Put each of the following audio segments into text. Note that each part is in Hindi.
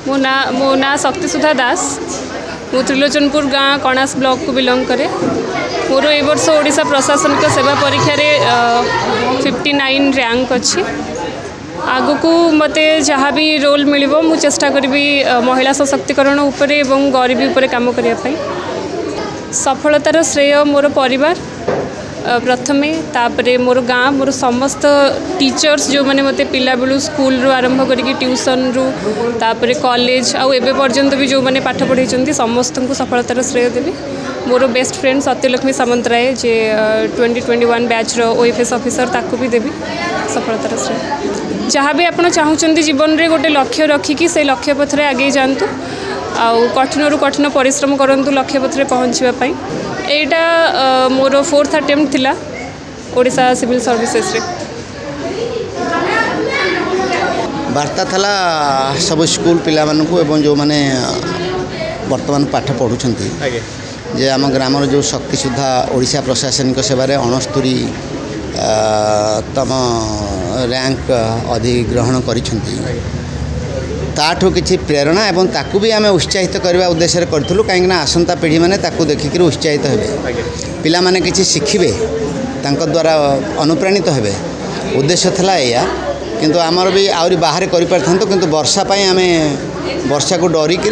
मो ना शक्तिसुधा दास। मु त्रिलोचनपुर गाँ कणास ब्लॉक को बिलोंग करे। मोर ए वर्ष ओडिशा प्रशासनिक सेवा परीक्षा रे 59 रैंक अच्छी। आगु को मते जहाँ भी रोल मिलिबो मु चेष्टा करी महिला सशक्तिकरण उपरे एवं गरीबी उपरे काम करिया पाई। सफलतार श्रेय मोर परिवार प्रथमे, तापरे मोर गाँ, मोर समस्त टीचर्स जो मैंने मते पिला बेलू स्कूल रू आरंभ करिकी ट्यूशन रू तापरे कॉलेज आउ एबे पर्यंत भी जो मैंने पाठ पढ़ाई समस्त को सफलतार श्रेय देवी। मोर बेस्ट फ्रेंड सत्यलक्ष्मी सामंतराय जे 2021 बैच रो OFS ऑफिसर ताकू भी देवी सफलतार श्रेय। जहाँ भी आप चाहूँगी जीवन में गोटे लक्ष्य रखिकी से लक्ष्य पथरे आगे जातु आउ कठिन रु कठिन परिश्रम करूँ लक्ष्य पथरे पहुँचापी। यहाँ मोर 4th अटेम्प्ट थिला ओडिशा सिविल सर्विसेस रे। वार्ता थला सब स्कूल पिला मानकु एवं जो माने वर्तमान पाठ पढ़ुछंती जे आम ग्रामर जो शक्तिसुधा ओडिशा प्रशासनिक सेवा 69तम रैंक अधिग्रहण करिछंती। ताठू किसी प्रेरणा एवं ताकू भी आम उत्साहित करने उद्देश्य करूँ कहीं आसंता पीढ़ी मैंने देखिक उत्साहित हे पिला माने किसी शिखिबे द्वारा अनुप्राणित हे उद्देश्य था या किंतु आमर भी आहरी बाहर कर किंतु वर्षा आम वर्षा को डरिकी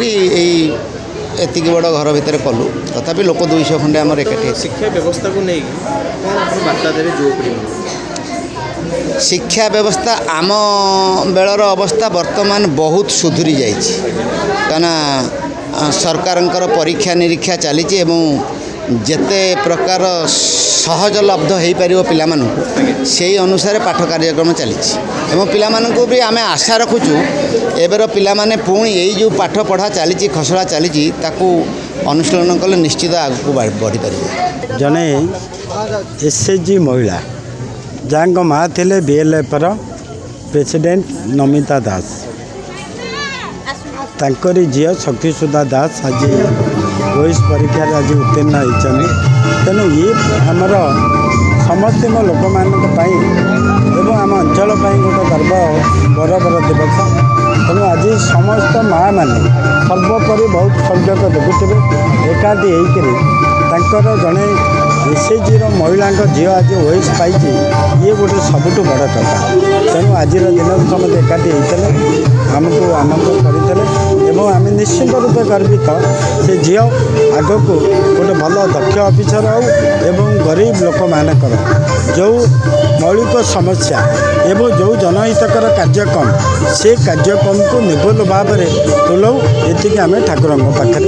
एति बड़ घर भितर कलु तथापि लोक 200 खंडे आम एकाठी। शिक्षा व्यवस्था को नहीं बार्ता देवे जो शिक्षा व्यवस्था आम बेलर अवस्था वर्तमान बहुत सुधुरी जाना सरकार परीक्षा निरीक्षा चली जेते प्रकार सहजलब्ध हो पार पिला से अनुसार पाठ कार्यक्रम चली पिला भी आम आशा रखुचु एबर पिला माने पुणी यही जो पाठ पढ़ा चली खसड़ा चली अनुशीलन कले निश्चित आगू बढ़ी पार। जने SHG महिला जहाँ माँ थे BLF प्रेसिडेंट नमिता दास तांकरी झील शक्तिसुधा दास आज OS परीक्षा आज उत्तीर्ण होती। तेणु ये आमर समस्त लोक मान आम अंचल गोटे गौरवर दिवस। तेणु आज समस्त माँ मैंने सर्वोपरि बहुत संख्यक देखुथे एकाठी होकर जड़े SHG महिला झील आज OS पाई ये गोटे सबुठ बड़ कथा। तेणु आज दिन समस्त एकाठी होते आमको आमंत्रण करते आम निश्चित रूपे गर्वित से झील आग को गोटे भल दक्ष अफिसर एवं गरीब लोक मानकर जो मौलिक समस्या एवं जो जनहितकर कार्यक्रम से कार्यक्रम को निर्भुल भाव में तुलाऊ ये आम ठाकुर पाखे।